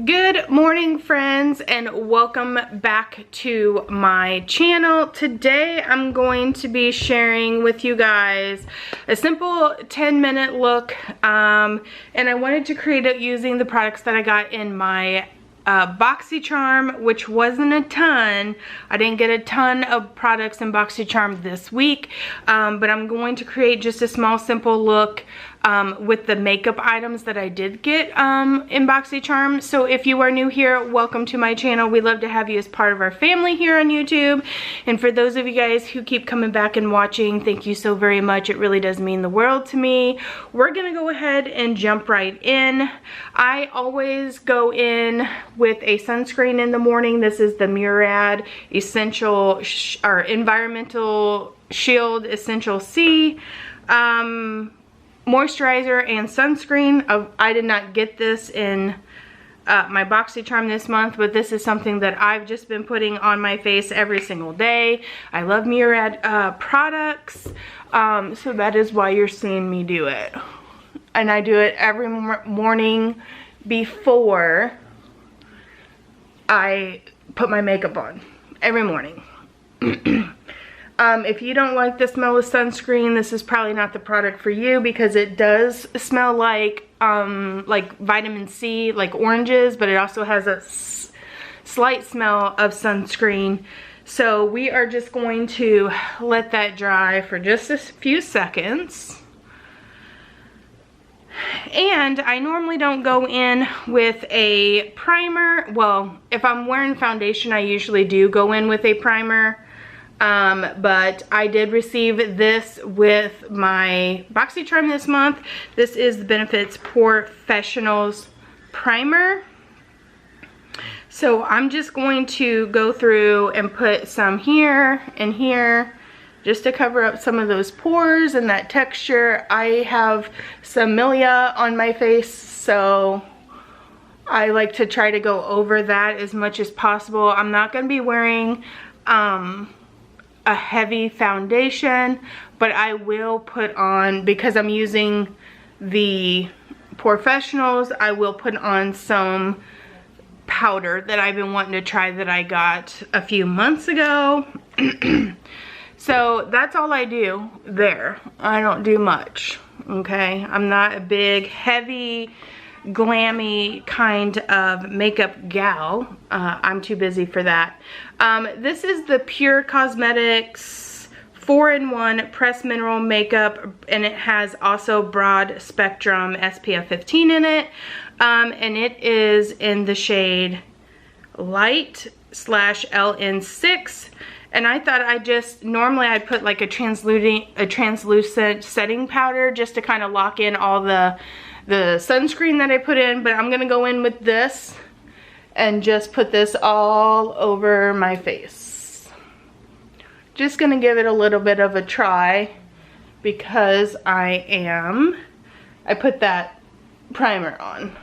Good morning, friends, and welcome back to my channel. Today I'm going to be sharing with you guys a simple 10-minute look, and I wanted to create it using the products that I got in my BoxyCharm, which wasn't a ton. I didn't get a ton of products in BoxyCharm this week, but I'm going to create just a small simple look with the makeup items that I did get in BoxyCharm. So if you are new here, welcome to my channel. We love to have you as part of our family here on YouTube. And for those of you guys who keep coming back and watching, thank you so very much. It really does mean the world to me. We're gonna go ahead and jump right in. I always go in with a sunscreen in the morning. This is the Murad Essential or Environmental Shield Essential C. Moisturizer and sunscreen. I did not get this in my BoxyCharm this month, but this is something that I've just been putting on my face every single day. I love Murad products, so that is why you're seeing me do it. And I do it every morning before I put my makeup on. Every morning. If you don't like the smell of sunscreen, this is probably not the product for you, because it does smell like vitamin C, like oranges, but it also has a slight smell of sunscreen. So we are just going to let that dry for just a few seconds. And I normally don't go in with a primer. Well, if I'm wearing foundation, I usually do go in with a primer. But I did receive this with my BoxyCharm this month. This is the Benefits Professionals Primer. So I'm just going to go through and put some here and here just to cover up some of those pores and that texture. I have some milia on my face, so I like to try to go over that as much as possible. I'm not going to be wearing a heavy foundation, but I will put on, because I'm using the Professionals, I will put on some powder that I've been wanting to try that I got a few months ago. So that's all I do there. I don't do much, okay? I'm not a big, heavy, glammy kind of makeup gal. I'm too busy for that. This is the Pure Cosmetics 4-in-1 Pressed Mineral Makeup, and it has also broad spectrum SPF 15 in it, and it is in the shade Light / LN6. And I thought normally I'd put like a translucent setting powder just to kind of lock in all the sunscreen that I put in, but I'm gonna go in with this and just put this all over my face. Just gonna give it a little bit of a try, because I put that primer on.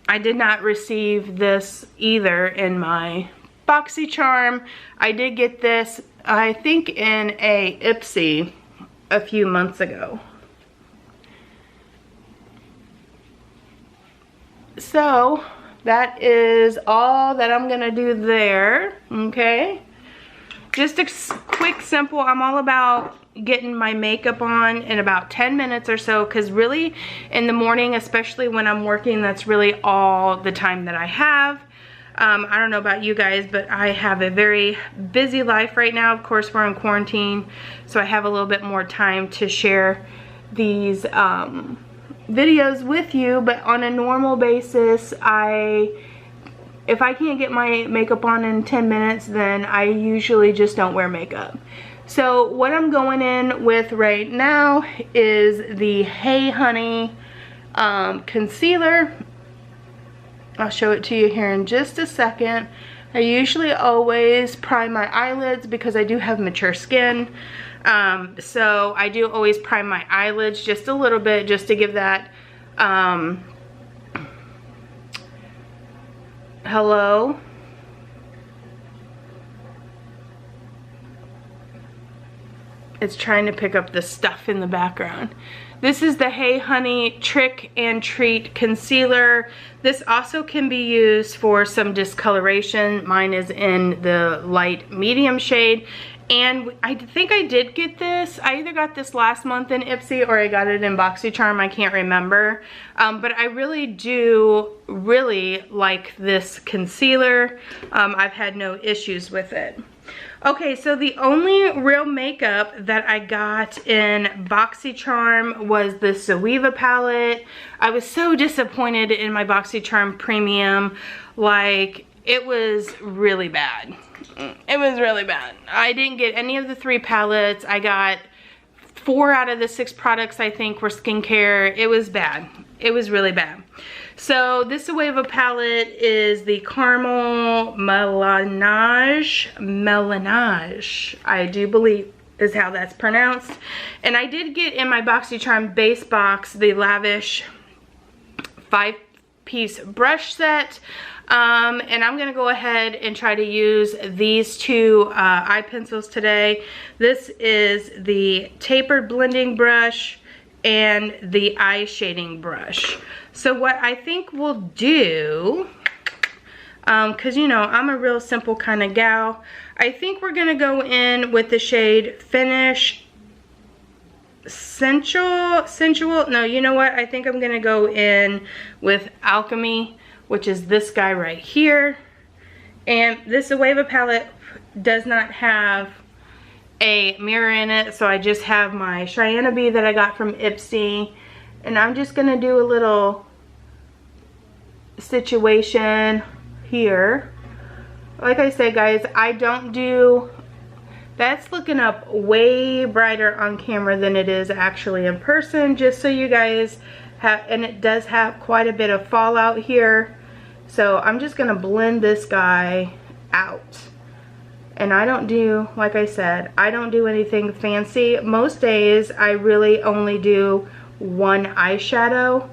I did not receive this either in my BoxyCharm. I did get this, I think, in a Ipsy a few months ago. So that is all that I'm gonna do there, okay? Just a quick, simple, I'm all about getting my makeup on in about 10 minutes or so, because really in the morning, especially when I'm working, that's really all the time that I have. I don't know about you guys, but I have a very busy life right now. Of course, we're in quarantine, so I have a little bit more time to share these videos with you. But on a normal basis, if I can't get my makeup on in 10 minutes, then I usually just don't wear makeup. So what I'm going in with right now is the Hey Honey concealer. I'll show it to you here in just a second. I usually always prime my eyelids because I do have mature skin. So I do always prime my eyelids just a little bit, just to give that hello. It's trying to pick up the stuff in the background. This is the Hey Honey Trick and Treat Concealer. This also can be used for some discoloration. Mine is in the light medium shade. And I think I did get this. I either got this last month in Ipsy or I got it in BoxyCharm. I can't remember. But I really do like this concealer. I've had no issues with it. Okay, so the only real makeup that I got in BoxyCharm was the Suarra palette. I was so disappointed in my BoxyCharm Premium. Like, it was really bad. It was really bad. I didn't get any of the 3 palettes. I got 4 out of the 6 products I think were skincare. It was bad. It was really bad. So this Suarra palette is the Caramel Melanage, I do believe is how that's pronounced. And I did get in my BoxyCharm base box the Lavish 5-piece brush set. And I'm gonna go ahead and try to use these 2 eye pencils today. This is the tapered blending brush and the eye shading brush. So what I think we'll do, cause you know, I'm a real simple kind of gal. I think we're gonna go in with the shade Finish Sensual. No, you know what? I think I'm gonna go in with Alchemy, which is this guy right here. And this Suarra palette does not have a mirror in it, so I just have my Cheyenne Bee that I got from Ipsy. And I'm just gonna do a little situation here. Like I said, guys, I don't do, that's looking up way brighter on camera than it is actually in person, just so you guys have, and it does have quite a bit of fallout here. So I'm just gonna blend this guy out. And I don't do, like I said, I don't do anything fancy. Most days I really only do 1 eyeshadow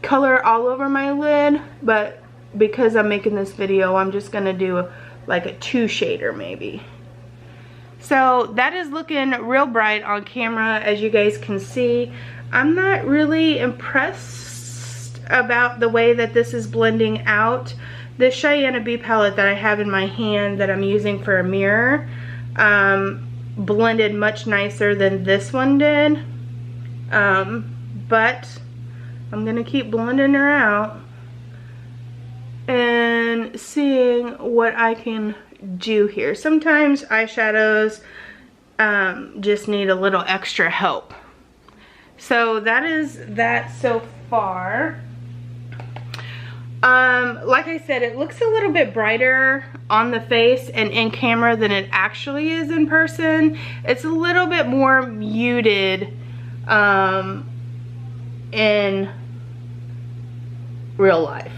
color all over my lid, but because I'm making this video, I'm just gonna do like a 2 shader maybe. So that is looking real bright on camera, as you guys can see. I'm not really impressed about the way that this is blending out. This Cheyenne Bee palette that I have in my hand that I'm using for a mirror blended much nicer than this one did. But I'm gonna keep blending her out and seeing what I can do here. Sometimes eyeshadows just need a little extra help. So that is that so far. Like I said, it looks a little bit brighter on the face and in camera than it actually is in person. It's a little bit more muted in real life.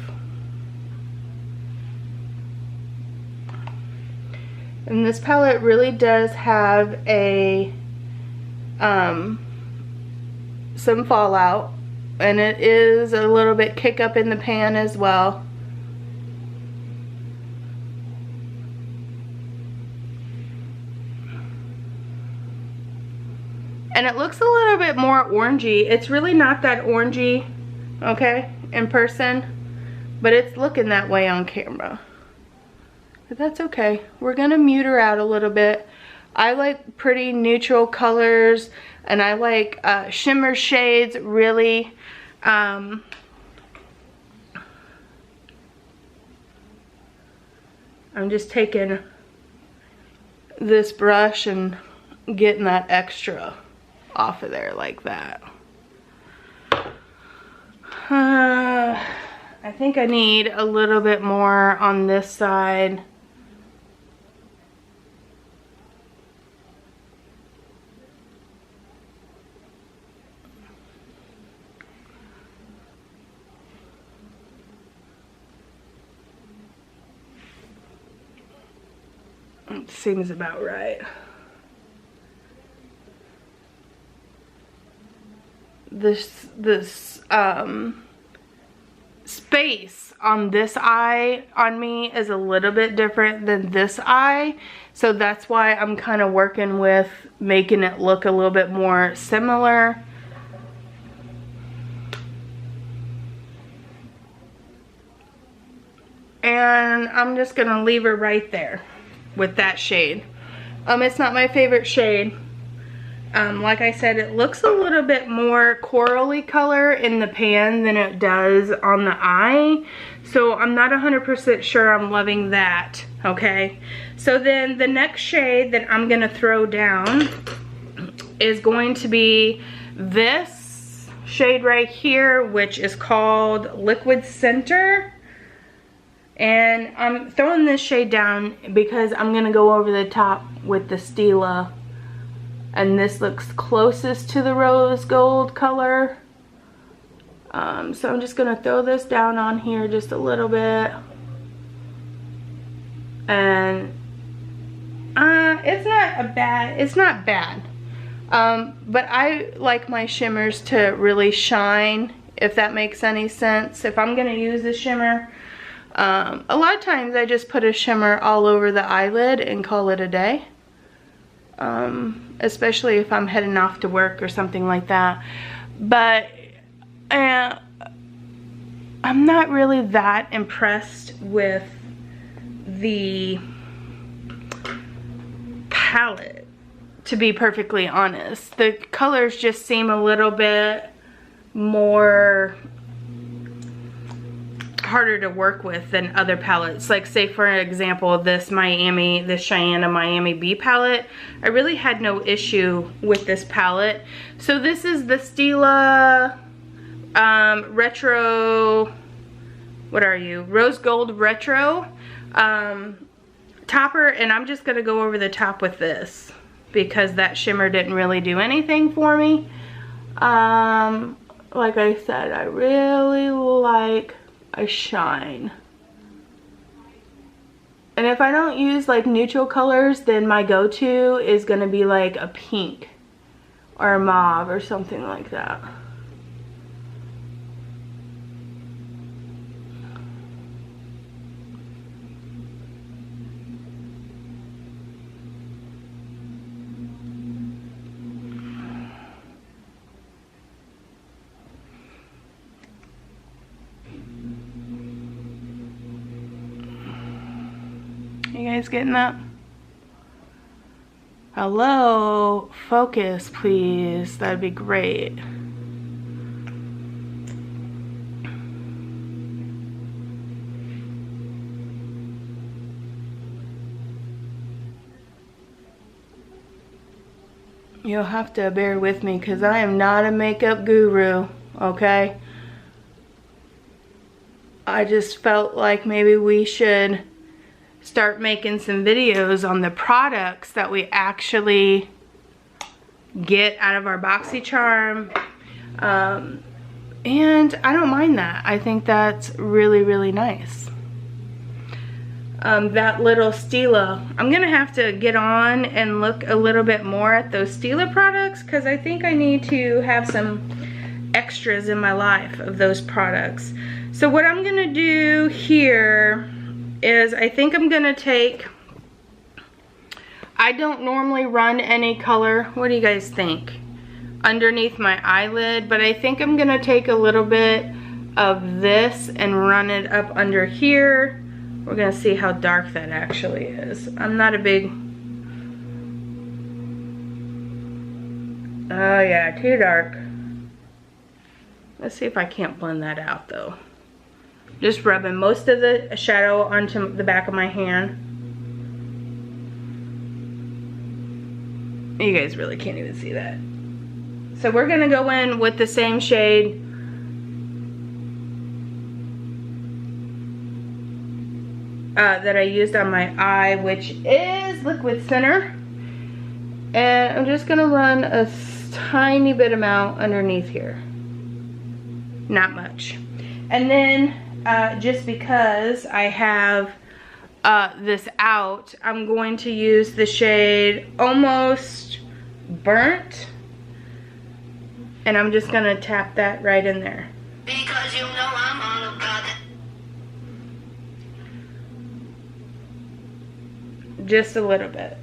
And this palette really does have a some fallout, and it is a little bit kick up in the pan as well. And it looks a little bit more orangey. It's really not that orangey, okay, in person, but it's looking that way on camera. But that's okay. We're gonna mute her out a little bit. I like pretty neutral colors, and I like shimmer shades, really. I'm just taking this brush and getting that extra off of there like that. I think I need a little bit more on this side. It seems about right. This space on this eye on me is a little bit different than this eye. So that's why I'm kind of working with making it look a little bit more similar. And I'm just gonna leave her right there with that shade. It's not my favorite shade. Like I said, it looks a little bit more corally color in the pan than it does on the eye. So I'm not 100% sure I'm loving that, okay? So then the next shade that I'm gonna throw down is going to be this shade right here, which is called Liquid Center. And I'm throwing this shade down because I'm gonna go over the top with the Stila. And this looks closest to the rose gold color. So I'm just gonna throw this down on here just a little bit. And it's not bad. But I like my shimmers to really shine, if that makes any sense. If I'm gonna use a shimmer, a lot of times I just put a shimmer all over the eyelid and call it a day. Especially if I'm heading off to work or something like that. But I'm not really that impressed with the palette, to be perfectly honest. The colors just seem a little bit more harder to work with than other palettes. Like, say for example, this Cheyenne Miami B palette. I really had no issue with this palette. So this is the Stila Retro, what are you? Rose Gold Retro topper, and I'm just gonna go over the top with this because that shimmer didn't really do anything for me. Like I said, I really like a shine. And if I don't use like neutral colors, then my go-to is gonna be like a pink or a mauve or something like that. You guys getting that? Hello, focus please, that'd be great. You'll have to bear with me because I am not a makeup guru, okay? I just felt like maybe we should start making some videos on the products that we actually get out of our BoxyCharm. And I don't mind that. I think that's really, really nice. That little Stila, I'm gonna have to get on and look a little bit more at those Stila products because I think I need to have some extras in my life of those products. So what I'm gonna do here is I think I'm gonna take, I don't normally run any color, what do you guys think, underneath my eyelid, but I think I'm gonna take a little bit of this and run it up under here. We're gonna see how dark that actually is. I'm not a big, oh yeah, too dark. Let's see if I can't blend that out though. Just rubbing most of the shadow onto the back of my hand. You guys really can't even see that. So we're gonna go in with the same shade. That I used on my eye, which is Liquid Center. And I'm just gonna run a tiny bit amount underneath here. Not much. And then, just because I have this out, I'm going to use the shade Almost Burnt. And I'm just gonna tap that right in there. 'cause you know I'm all about that. Just a little bit.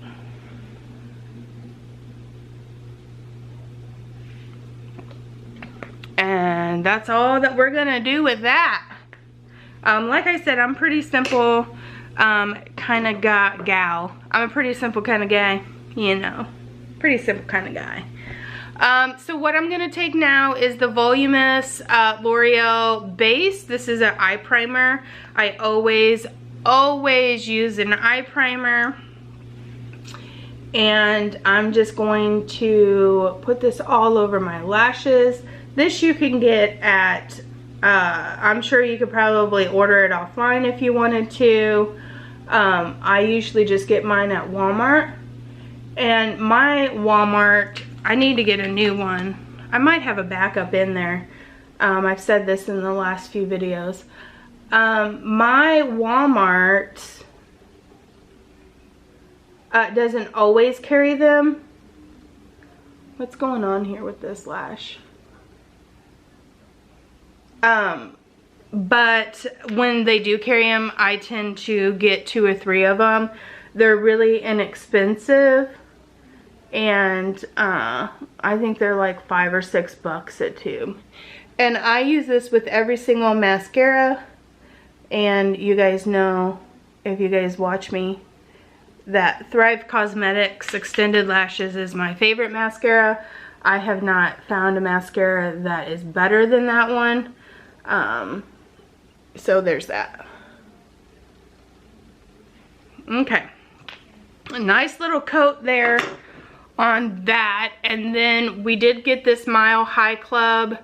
And that's all that we're gonna do with that. Like I said, I'm pretty simple kind of gal. I'm a pretty simple kind of guy, you know. Pretty simple kind of guy. So what I'm gonna take now is the Voluminous L'Oreal base. This is an eye primer. I always use an eye primer. And I'm just going to put this all over my lashes. This you can get at, I'm sure you could probably order it offline if you wanted to. I usually just get mine at Walmart. And my Walmart, I need to get a new one. I might have a backup in there. I've said this in the last few videos. My Walmart doesn't always carry them. What's going on here with this lash? But when they do carry them, I tend to get 2 or 3 of them. They're really inexpensive, and I think they're like $5 or $6 a tube. And I use this with every single mascara, and you guys know, if you guys watch me, that Thrive Cosmetics Extended Lashes is my favorite mascara. I have not found a mascara that is better than that one. So there's that. Okay. A nice little coat there on that. And then we did get this Mile High Club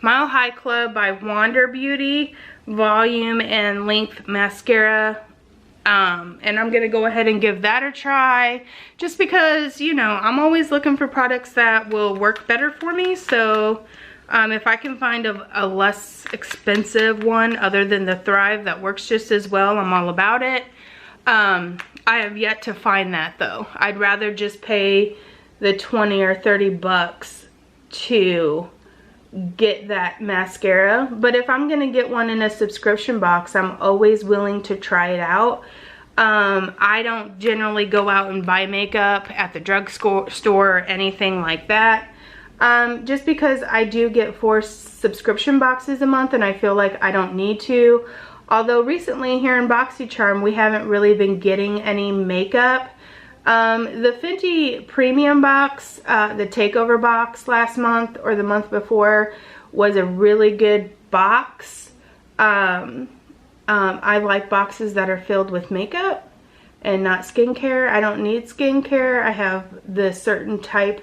by Wander Beauty Volume and Length Mascara. And I'm gonna go ahead and give that a try, just because, you know, I'm always looking for products that will work better for me. So if I can find a less expensive one other than the Thrive that works just as well, I'm all about it. I have yet to find that though. I'd rather just pay the 20 or 30 bucks to get that mascara. But if I'm gonna get one in a subscription box, I'm always willing to try it out. I don't generally go out and buy makeup at the drugstore or anything like that, just because I do get 4 subscription boxes a month and I feel like I don't need to. Although recently here in BoxyCharm we haven't really been getting any makeup. The Fenty Premium box, the Takeover box last month or the month before, was a really good box. I like boxes that are filled with makeup and not skincare. I don't need skincare. I have the certain type.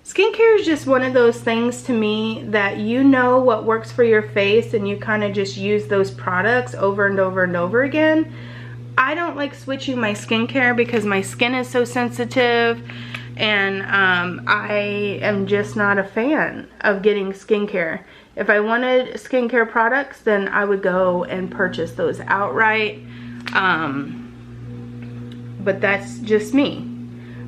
Skincare is just one of those things to me that you know what works for your face and you kind of just use those products over and over and over again. I don't like switching my skincare because my skin is so sensitive, and I am just not a fan of getting skincare. If I wanted skincare products, then I would go and purchase those outright, but that's just me.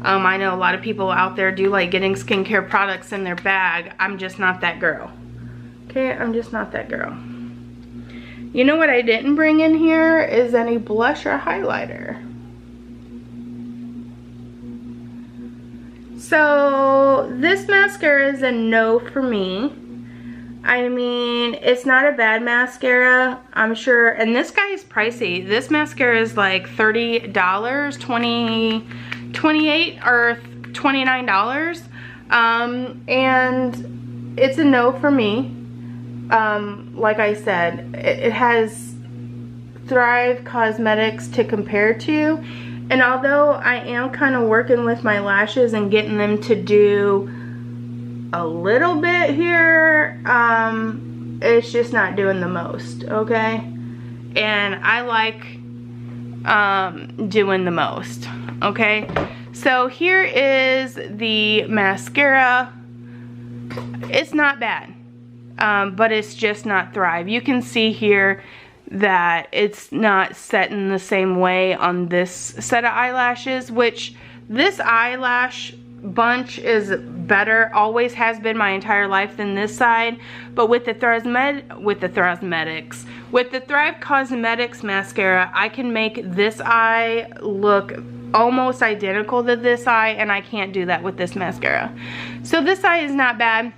I know a lot of people out there do like getting skincare products in their bag. I'm just not that girl. Okay, I'm just not that girl. You know what I didn't bring in here is any blush or highlighter. So this mascara is a no for me. I mean, it's not a bad mascara, I'm sure. And this guy is pricey. This mascara is like $30, $28 or $29. And it's a no for me. Like I said, it has Thrive Cosmetics to compare to, and although I am kind of working with my lashes and getting them to do a little bit here, it's just not doing the most, okay? And I like doing the most, okay? So here is the mascara. It's not bad. But it's just not Thrive. You can see here that it's not set in the same way on this set of eyelashes, which this eyelash bunch is better, always has been my entire life, than this side. But with the Thrive Cosmetics mascara, I can make this eye look almost identical to this eye, and I can't do that with this mascara. So this eye is not bad.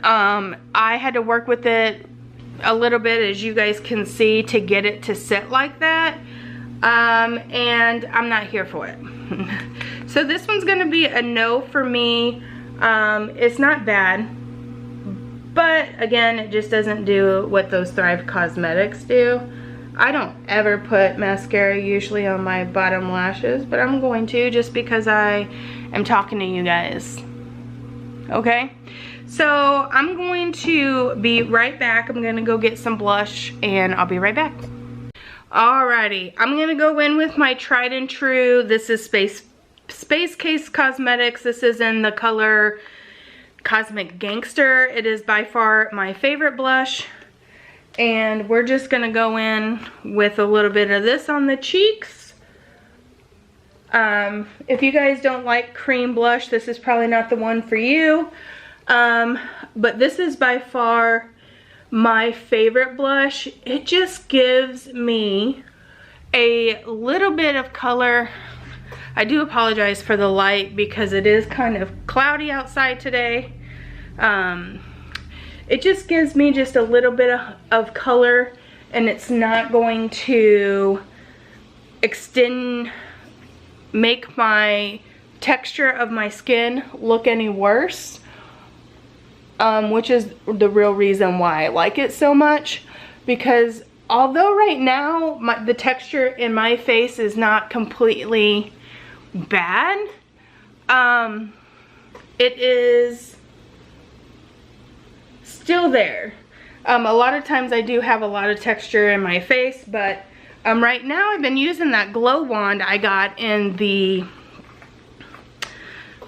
I had to work with it a little bit, as you guys can see, to get it to sit like that. And I'm not here for it. So this one's gonna be a no for me. It's not bad, but again, it just doesn't do what those Thrive Cosmetics do. I don't ever put mascara usually on my bottom lashes, but I'm going to, just because I am talking to you guys. Okay, so I'm going to be right back. I'm gonna go get some blush, and I'll be right back. Alrighty, I'm gonna go in with my tried and true. This is Space Case Cosmetics. This is in the color Cosmic Gangster. It is by far my favorite blush. And we're just gonna go in with a little bit of this on the cheeks. If you guys don't like cream blush, this is probably not the one for you. But this is by far my favorite blush. It just gives me a little bit of color. I do apologize for the light because it is kind of cloudy outside today. It just gives me just a little bit of color, and it's not going to make my texture of my skin look any worse. Which is the real reason why I like it so much, because although right now the texture in my face is not completely bad, it is still there. A lot of times I do have a lot of texture in my face, but right now I've been using that glow wand I got in the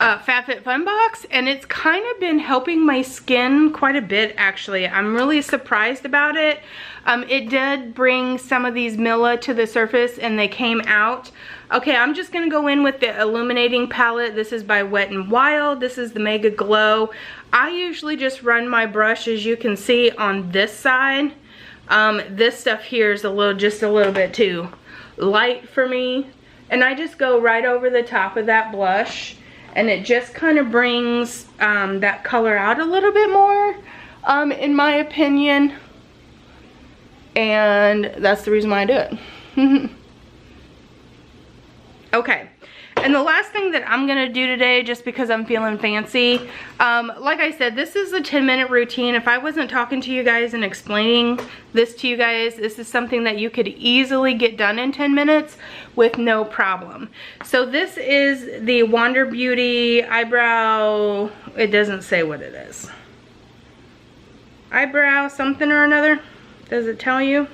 FabFitFun box, and it's kind of been helping my skin quite a bit, actually. I'm really surprised about it. It did bring some of these Milla to the surface, and they came out. Okay, I'm just gonna go in with the illuminating palette. This is by Wet n Wild. This is the Mega Glow. I usually just run my brush, as you can see, on this side. This stuff here is just a little bit too light for me, and I just go right over the top of that blush. And it just kind of brings that color out a little bit more, in my opinion. And that's the reason why I do it. Okay, and the last thing that I'm gonna do today, just because I'm feeling fancy, like I said, this is a 10-minute routine. If I wasn't talking to you guys and explaining this to you guys, this is something that you could easily get done in 10 minutes with no problem. So this is the Wander Beauty eyebrow, it doesn't say what it is. Eyebrow something or another, does it tell you?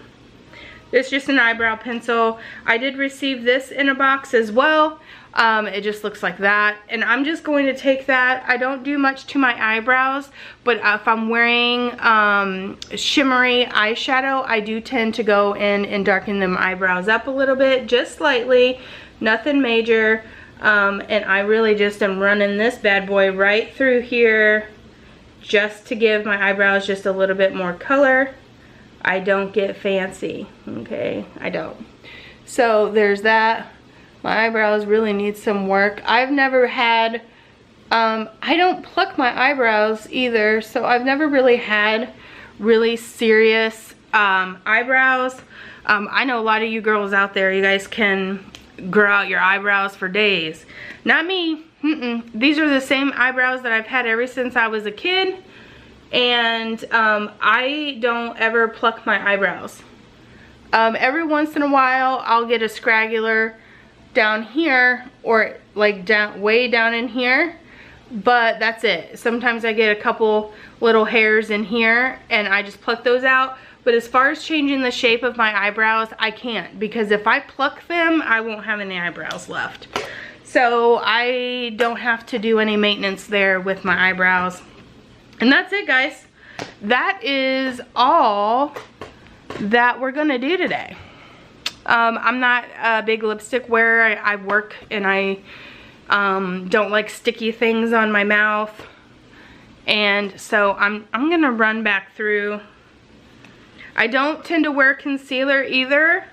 It's just an eyebrow pencil. I did receive this in a box as well. It just looks like that, and I'm just going to take that. I don't do much to my eyebrows, but if I'm wearing shimmery eyeshadow, I do tend to go in and darken them eyebrows up a little bit, just slightly, nothing major. And I really just am running this bad boy right through here just to give my eyebrows just a little bit more color. I don't get fancy, okay? I don't. So there's that. My eyebrows really need some work. I've never had, I don't pluck my eyebrows either, so I've never really had really serious eyebrows. I know a lot of you girls out there, you guys can grow out your eyebrows for days. Not me. These are the same eyebrows that I've had ever since I was a kid. And I don't ever pluck my eyebrows. Every once in a while I'll get a scraggler down here, or like way down in here, but that's it. Sometimes I get a couple little hairs in here and I just pluck those out. But as far as changing the shape of my eyebrows, I can't, because if I pluck them, I won't have any eyebrows left. So I don't have to do any maintenance there with my eyebrows. And that's it, guys. That is all that we're gonna do today. I'm not a big lipstick wearer. I work and I Don't like sticky things on my mouth. And so I'm gonna run back through. I don't tend to wear concealer either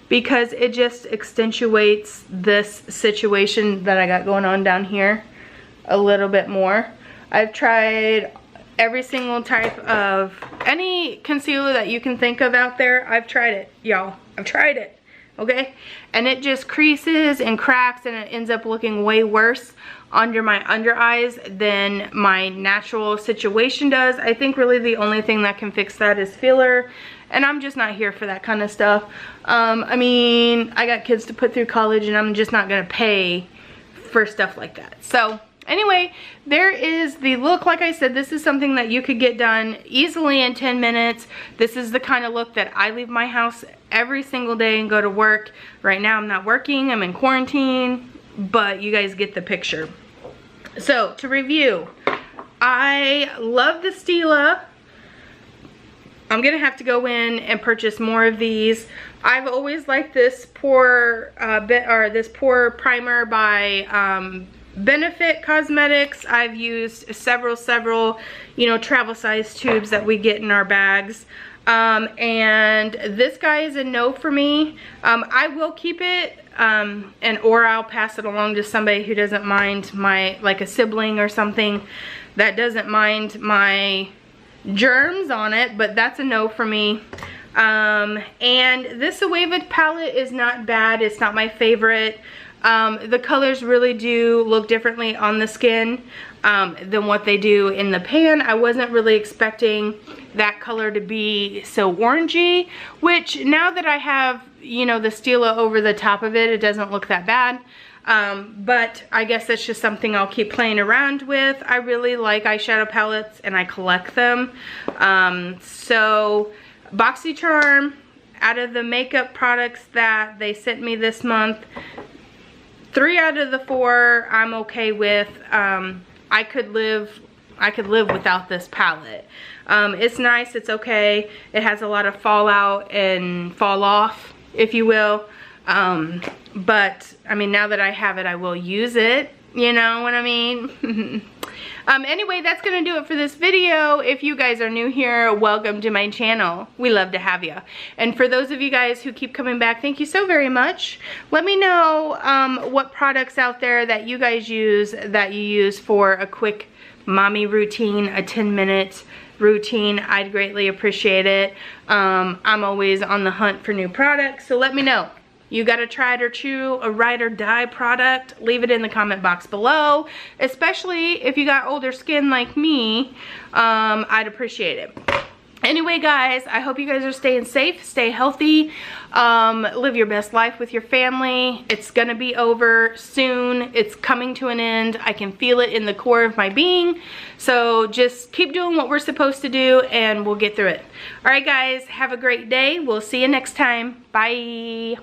because it just accentuates this situation that I got going on down here a little bit more. I've tried every single type of any concealer that you can think of out there. I've tried it, y'all. I've tried it, okay? And it just creases and cracks, and it ends up looking way worse under my under eyes than my natural situation does. I think really the only thing that can fix that is filler, and I'm just not here for that kind of stuff. I mean, I got kids to put through college, and I'm just not gonna pay for stuff like that. So anyway, there is the look. Like I said, this is something that you could get done easily in 10 minutes. This is the kind of look that I leave my house every single day and go to work. Right now I'm not working, I'm in quarantine, but you guys get the picture. So to review, I love the Stila. I'm gonna have to go in and purchase more of these. I've always liked this pore primer by Benefit Cosmetics. I've used several, you know, travel size tubes that we get in our bags. And this guy is a no for me. I will keep it, or I'll pass it along to somebody who doesn't mind like a sibling or something that doesn't mind my germs on it, but that's a no for me. And this Awave palette is not bad. It's not my favorite. The colors really do look differently on the skin than what they do in the pan. I wasn't really expecting that color to be so orangey, which now that I have, you know, the Stila over the top of it, it doesn't look that bad. But I guess that's just something I'll keep playing around with. I really like eyeshadow palettes and I collect them. So BoxyCharm, out of the makeup products that they sent me this month, 3 out of the 4 I'm okay with. I could live without this palette. It's nice, it's okay. It has a lot of fallout and fall off, if you will. But I mean, now that I have it, I will use it. You know what I mean? Anyway, that's gonna do it for this video. If you guys are new here, welcome to my channel. We love to have you. And for those of you guys who keep coming back, thank you so very much. Let me know what products out there that you guys use, that you use for a quick mommy routine, a 10-minute routine. I'd greatly appreciate it. I'm always on the hunt for new products, so let me know. You got a tried or true, a ride or die product? Leave it in the comment box below, especially if you got older skin like me. I'd appreciate it. Anyway, guys, I hope you guys are staying safe, stay healthy, live your best life with your family. It's gonna be over soon. It's coming to an end. I can feel it in the core of my being. So just keep doing what we're supposed to do and we'll get through it. All right, guys, have a great day. We'll see you next time. Bye.